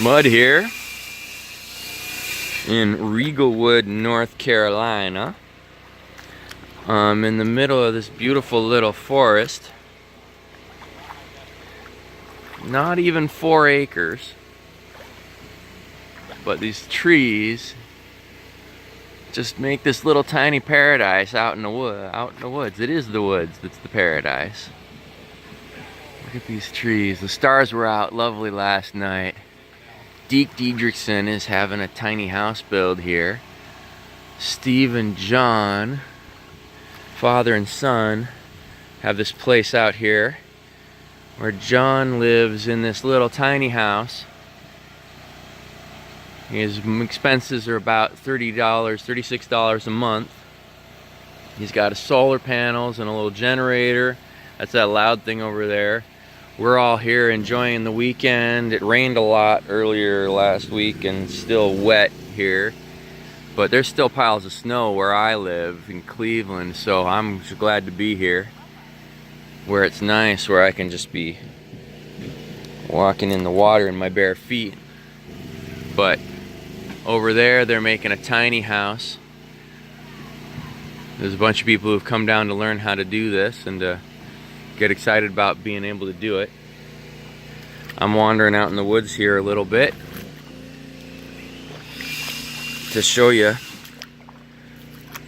Mud here in Riegelwood, North Carolina. I'm in the middle of this beautiful little forest. Not even 4 acres. But these trees just make this little tiny paradise out in the woods. It is the woods that's the paradise. Look at these trees. The stars were out lovely last night. Deke Diedrichson is having a tiny house build here. Steve and John, father and son, have this place out here where John lives in this little tiny house. His expenses are about $30, $36 a month. He's got solar panels and a little generator. That's that loud thing over there. We're all here enjoying the weekend. It rained a lot earlier last week and still wet here. But there's still piles of snow where I live in Cleveland, so I'm just glad to be here where it's nice, where I can just be walking in the water in my bare feet. But over there, they're making a tiny house. There's a bunch of people who've come down to learn how to do this and to get excited about being able to do it. I'm wandering out in the woods here a little bit to show you,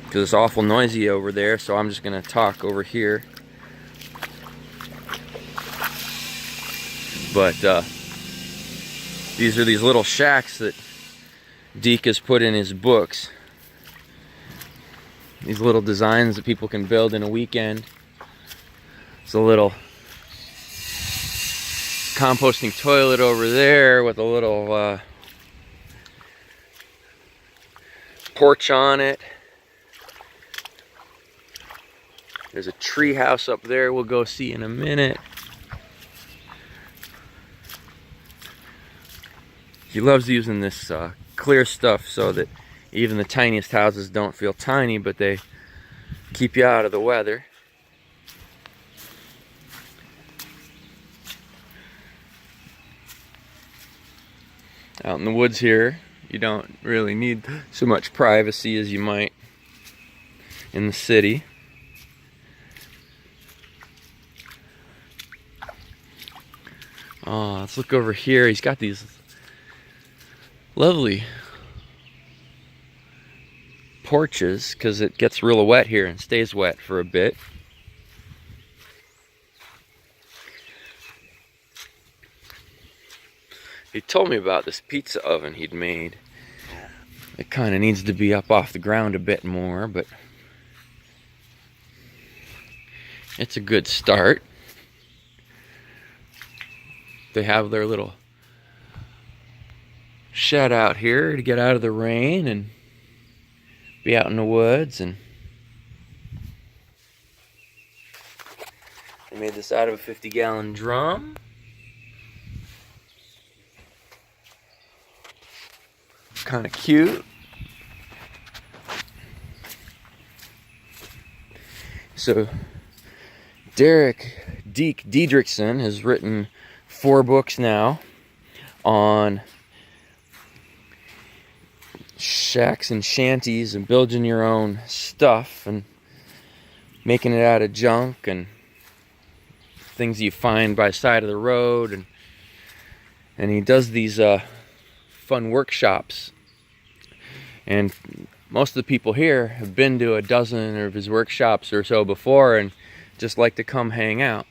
because it's awful noisy over there, so I'm just gonna talk over here. But these are these little shacks that Deke has put in his books. These little designs that people can build in a weekend. It's a little composting toilet over there with a little porch on it. There's a tree house up there we'll go see in a minute. He loves using this clear stuff so that even the tiniest houses don't feel tiny, but they keep you out of the weather. Out in the woods here, you don't really need so much privacy as you might in the city. Oh, let's look over here. He's got these lovely porches because it gets real wet here and stays wet for a bit. He told me about this pizza oven he'd made. It kind of needs to be up off the ground a bit more, but it's a good start. They have their little shed out here to get out of the rain and be out in the woods. And they made this out of a 50-gallon drum. Kind of cute. So Deke Diedrichson has written 4 books now on shacks and shanties and building your own stuff and making it out of junk and things you find by the side of the road, and he does these fun workshops, and most of the people here have been to a dozen of his workshops or so before and just like to come hang out.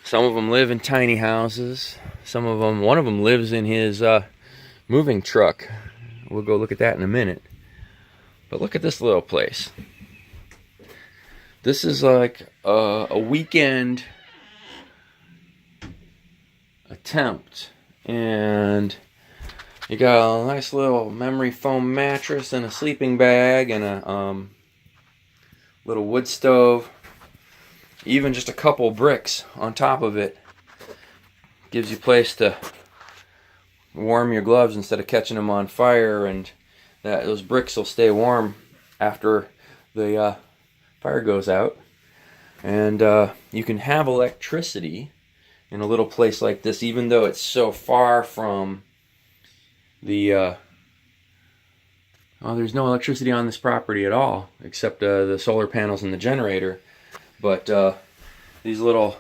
Some of them live in tiny houses. One of them lives in his moving truck. We'll go look at that in a minute. But look at this little place. This is like a weekend attempt, and you got a nice little memory foam mattress and a sleeping bag and a little wood stove. Even just a couple bricks on top of it gives you a place to warm your gloves instead of catching them on fire, and those bricks will stay warm after the fire goes out. And you can have electricity in a little place like this, even though it's so far from the well, there's no electricity on this property at all, except the solar panels and the generator. But these little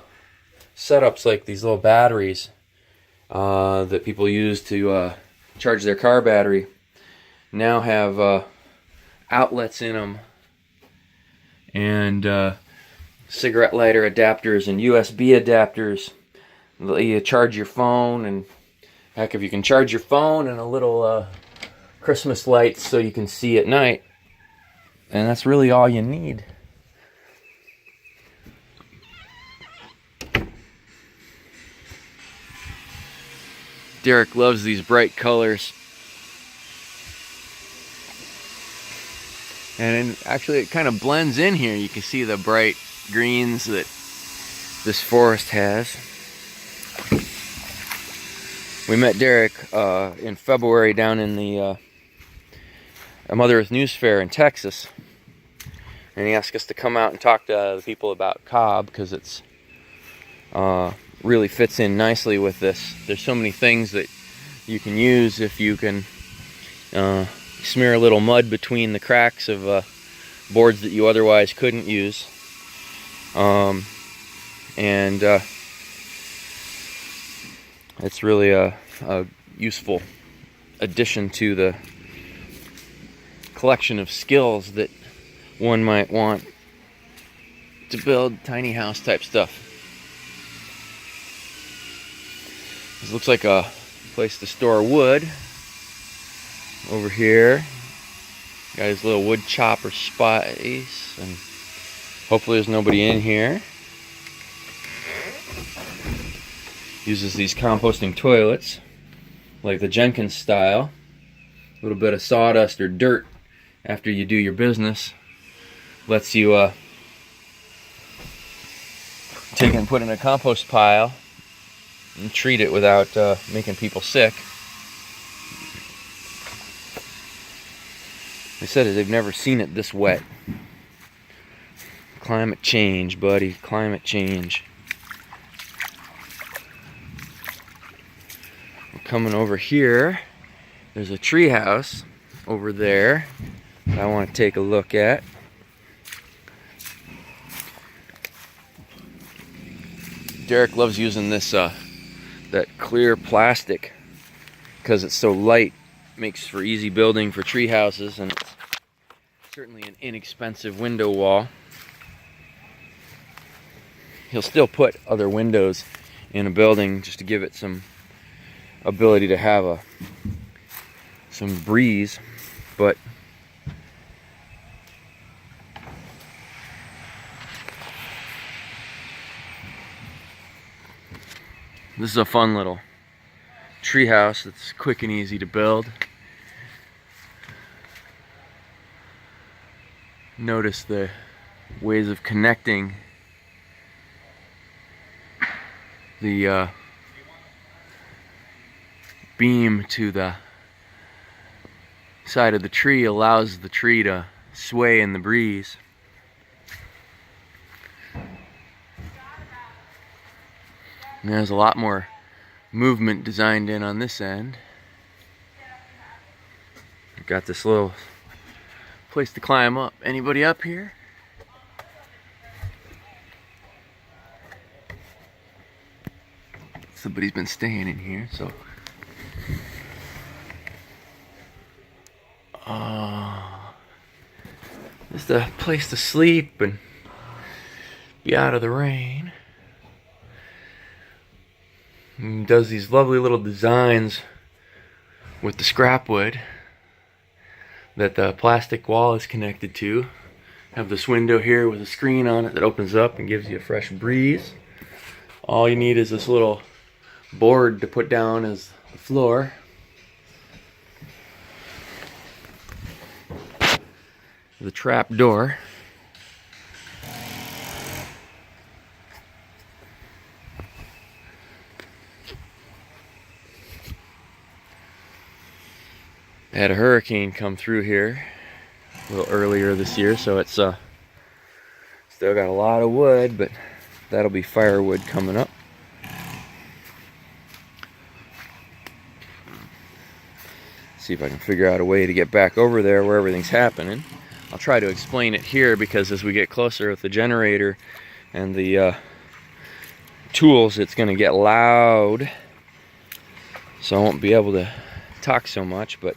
setups, like these little batteries that people use to charge their car battery, now have outlets in them, and cigarette lighter adapters and USB adapters. You charge your phone, and heck, if you can charge your phone and a little Christmas lights so you can see at night, and that's really all you need. Derek loves these bright colors, and actually it kind of blends in here. You can see the bright greens that this forest has. We met Derek in February down in the Mother Earth News Fair in Texas, and he asked us to come out and talk to the people about Cobb, because it's really fits in nicely with this. There's so many things that you can use if you can smear a little mud between the cracks of boards that you otherwise couldn't use, and it's really a useful addition to the collection of skills that one might want to build tiny house type stuff. This looks like a place to store wood. Over here, got his little wood chopper space, and hopefully there's nobody in here. Uses these composting toilets, like the Jenkins style. A little bit of sawdust or dirt after you do your business lets you take it and put it in a compost pile and treat it without making people sick. They said they've never seen it this wet. Climate change, buddy, climate change. We're coming over here. There's a tree house over there that I want to take a look at. Derek loves using this that clear plastic because it's so light. Makes for easy building for tree houses, and it's certainly an inexpensive window wall. He'll still put other windows in a building just to give it some ability to have some breeze, but this is a fun little tree house that's quick and easy to build. Notice the ways of connecting the beam to the side of the tree, allows the tree to sway in the breeze. And there's a lot more movement designed in on this end. We've got this little place to climb up. Anybody up here? Somebody's been staying in here, so just a place to sleep and be out of the rain. And does these lovely little designs with the scrap wood that the plastic wall is connected to. Have this window here with a screen on it that opens up and gives you a fresh breeze. All you need is this little board to put down as the floor. The trap door. I had a hurricane come through here a little earlier this year, so it's still got a lot of wood, but that'll be firewood coming up. See if I can figure out a way to get back over there where everything's happening. I'll try to explain it here, because as we get closer with the generator and the tools, it's going to get loud, so I won't be able to talk so much. But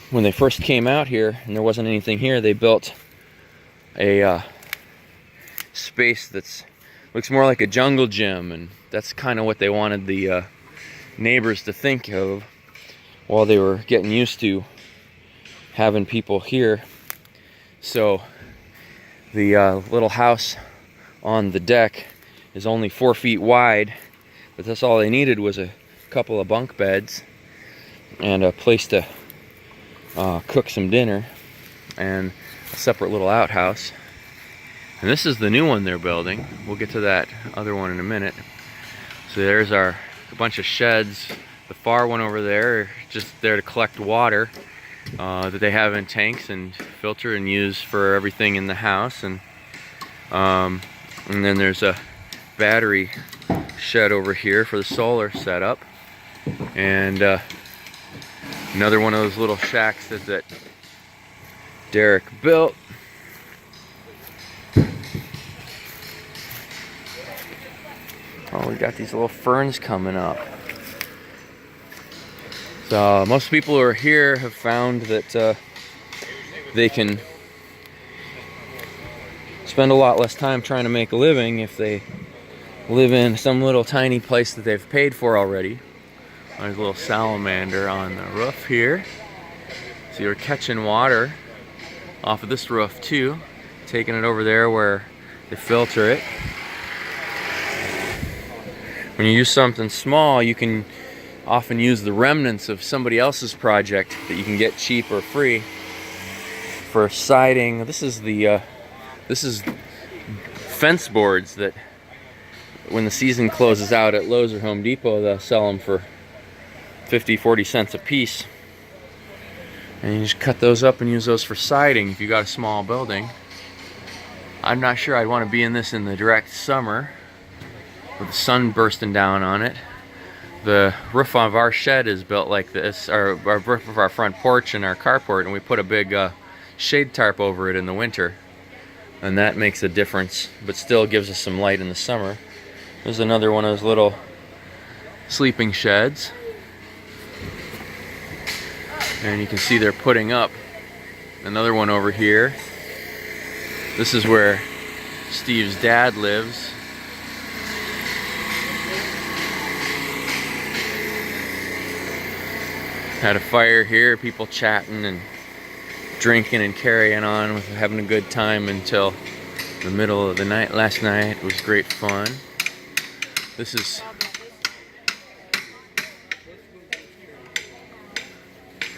when they first came out here and there wasn't anything here, they built a space that's looks more like a jungle gym, and that's kind of what they wanted the neighbors to think of while they were getting used to having people here. So the little house on the deck is only 4 feet wide, but that's all they needed was a couple of bunk beds and a place to cook some dinner and a separate little outhouse. And this is the new one they're building. We'll get to that other one in a minute. So there's a bunch of sheds. The far one over there, just there to collect water that they have in tanks and filter and use for everything in the house. And then there's a battery shed over here for the solar setup. And another one of those little shacks that Derek built. Oh, we got these little ferns coming up. So most people who are here have found that they can spend a lot less time trying to make a living if they live in some little tiny place that they've paid for already. There's a little salamander on the roof here. So you're catching water off of this roof too, taking it over there where they filter it. When you use something small, you can often use the remnants of somebody else's project that you can get cheap or free for siding. This is fence boards that when the season closes out at Lowe's or Home Depot, they'll sell them for 50-40 cents a piece. And you just cut those up and use those for siding if you got a small building. I'm not sure I'd want to be in this in the direct summer with the sun bursting down on it. The roof of our shed is built like this, our roof of our front porch and our carport, and we put a big shade tarp over it in the winter, and that makes a difference, but still gives us some light in the summer. There's another one of those little sleeping sheds, and you can see they're putting up another one over here. This is where Steve's dad lives. Had a fire here, people chatting and drinking and carrying on with having a good time until the middle of the night last night. It was great fun.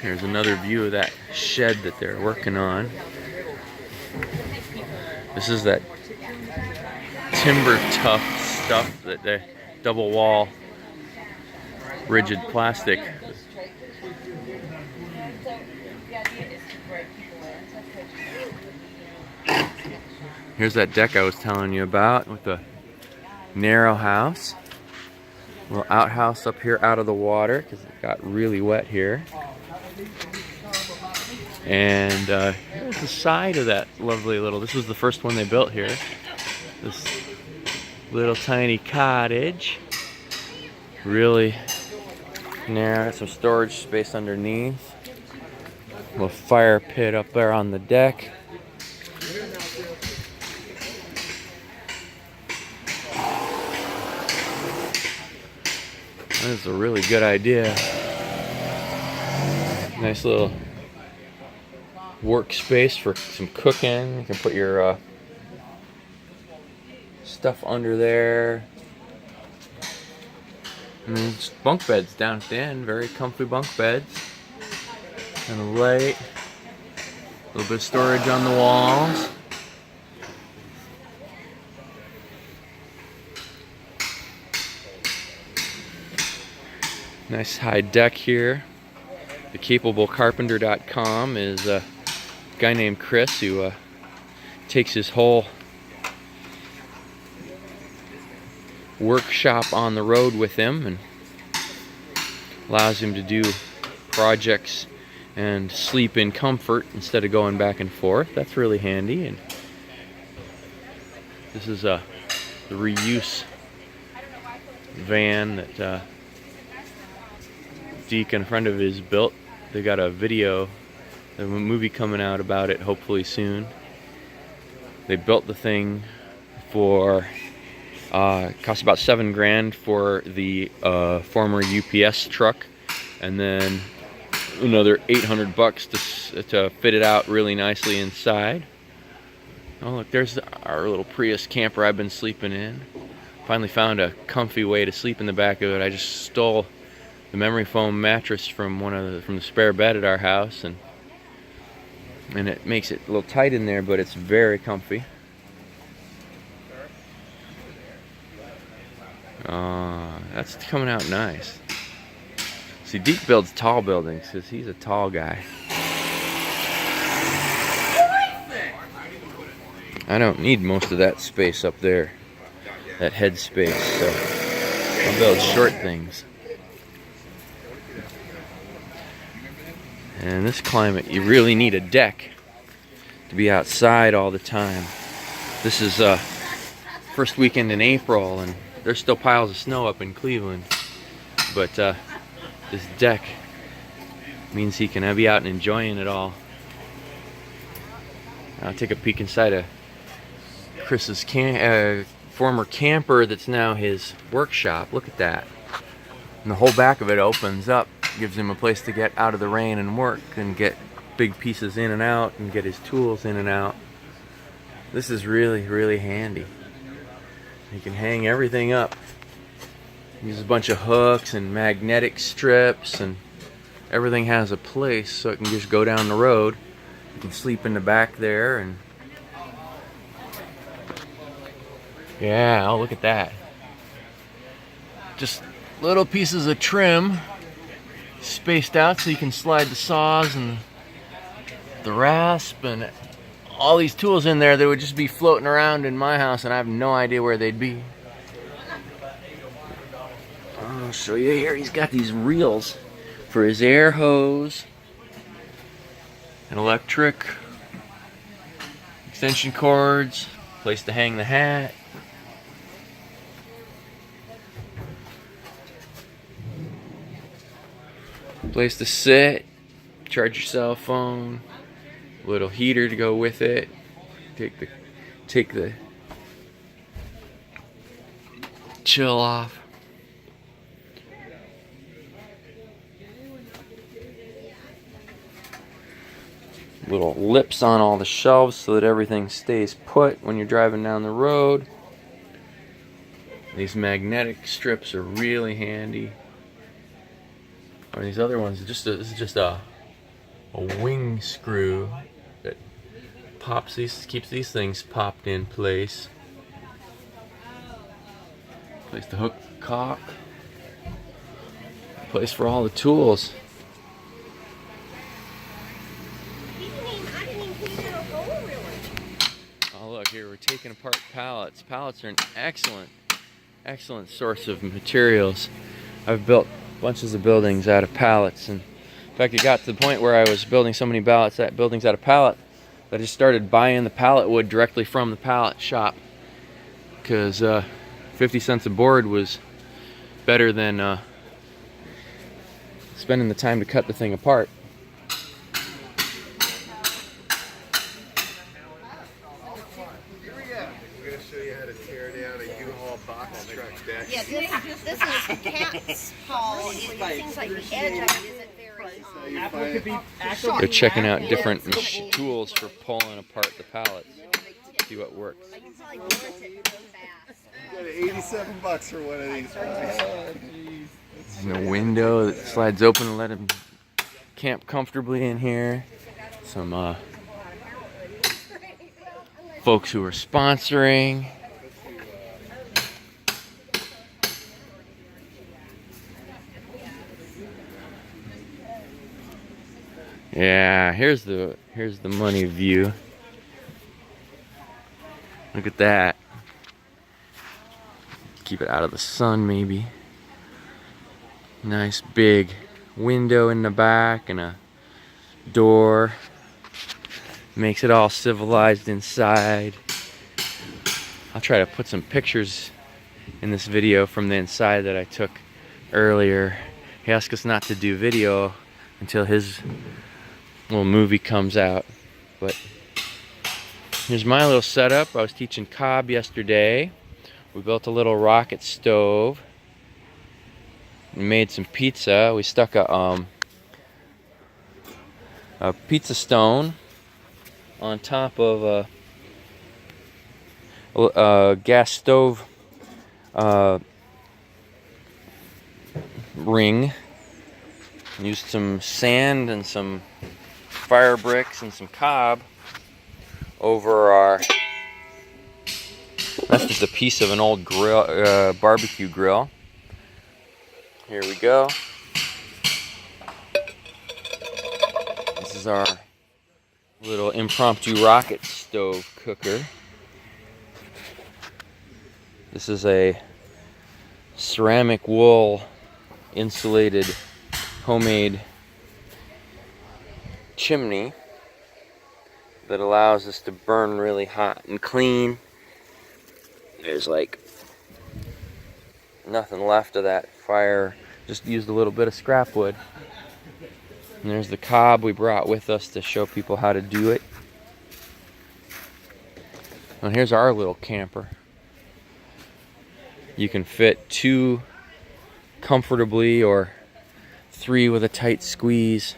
Here's another view of that shed that they're working on. This is that timber tough stuff, that the double wall rigid plastic. Here's that deck I was telling you about with the narrow house. A little outhouse up here out of the water because it got really wet here. And here's the side of that lovely little, this was the first one they built here. This little tiny cottage. Really narrow, got some storage space underneath. A little fire pit up there on the deck. That's a really good idea. Nice little workspace for some cooking. You can put your stuff under there. And then just bunk beds down at the end. Very comfy bunk beds. And a light. A little bit of storage on the walls. Nice high deck here. TheCapableCarpenter.com is a guy named Chris who takes his whole workshop on the road with him, and Allows him to do projects and sleep in comfort instead of going back and forth. That's really handy. And this is the reuse van that Deacon, a friend of his, built. They got a video, a movie coming out about it hopefully soon. They built the thing for cost about $7 grand for the former UPS truck, and then another $800 to fit it out really nicely inside. Oh look, there's our little Prius camper I've been sleeping in. Finally found a comfy way to sleep in the back of it. I just stole the memory foam mattress from from the spare bed at our house, and it makes it a little tight in there, but it's very comfy. That's coming out nice. See, Deke builds tall buildings because he's a tall guy. I don't need most of that space up there, that head space, so I'll build short things. And in this climate, you really need a deck to be outside all the time. This is first weekend in April, and there's still piles of snow up in Cleveland. But this deck means he can be out and enjoying it all. I'll take a peek inside of Chris's former camper that's now his workshop. Look at that. And the whole back of it opens up. Gives him a place to get out of the rain and work and get big pieces in and out and get his tools in and out. This is really, really handy. You can hang everything up. Use a bunch of hooks and magnetic strips, and everything has a place so it can just go down the road. You can sleep in the back there, and yeah, oh look at that. Just little pieces of trim spaced out so you can slide the saws and the rasp and all these tools in there that would just be floating around in my house, and I have no idea where they'd be. I'll show you here. He's got these reels for his air hose, an electric, extension cords, place to hang the hat. Place to sit, charge your cell phone, little heater to go with it. Take the chill off. Little lips on all the shelves so that everything stays put when you're driving down the road. These magnetic strips are really handy. Or these other ones, this is just a wing screw that pops these, keeps these things popped in place. Place to hook the cock. Place for all the tools. Oh look here, we're taking apart pallets. Pallets are an excellent source of materials. I've built bunches of buildings out of pallets, and in fact it got to the point where I was building so many buildings out of pallet that I just started buying the pallet wood directly from the pallet shop, because 50 cents a board was better than spending the time to cut the thing apart. Yeah, this is cat's paw. It seems like the edge of it isn't very They're checking out different tools for pulling apart the pallets. See what works. You got $87 for one of these. There's a window that slides open and let him camp comfortably in here. Some folks who are sponsoring. Yeah, here's the money view. Look at that. Keep it out of the sun, maybe. Nice big window in the back and a door. Makes it all civilized inside. I'll try to put some pictures in this video from the inside that I took earlier. He asked us not to do video until his little movie comes out. But here's my little setup. I was teaching Cobb yesterday. We built a little rocket stove. We made some pizza. We stuck a pizza stone on top of a gas stove ring. Used some sand and some fire bricks and some cob over our. That's just a piece of an old grill, barbecue grill. Here we go. This is our little impromptu rocket stove cooker. This is a ceramic wool insulated homemade chimney that allows us to burn really hot and clean. There's like nothing left of that fire, just used a little bit of scrap wood. And there's the cob we brought with us to show people how to do it. And here's our little camper. You can fit 2 comfortably or 3 with a tight squeeze.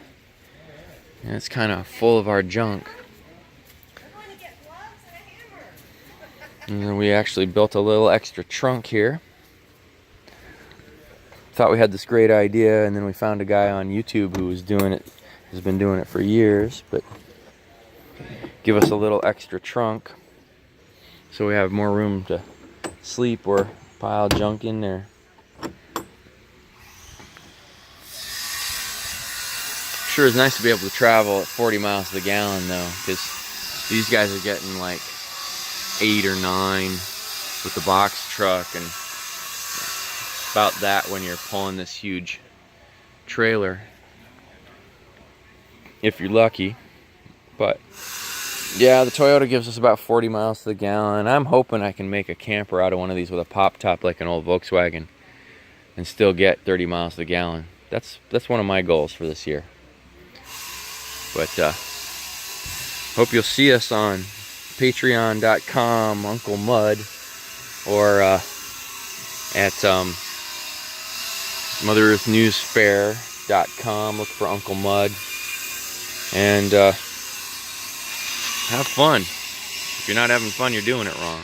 And it's kind of full of our junk. And then we actually built a little extra trunk here. Thought we had this great idea, and then we found a guy on YouTube who was doing it, has been doing it for years, but give us a little extra trunk so we have more room to sleep or pile junk in there. Sure is nice to be able to travel at 40 miles to the gallon though, because these guys are getting like 8 or 9 with the box truck, and about that when you're pulling this huge trailer, if you're lucky. But yeah, the Toyota gives us about 40 miles to the gallon. I'm hoping I can make a camper out of one of these with a pop top like an old Volkswagen and still get 30 miles to the gallon. That's one of my goals for this year. But hope you'll see us on patreon.com, Uncle Mud, or at MotherEarthNewsFair.com. Look for Uncle Mud and have fun. If you're not having fun, you're doing it wrong.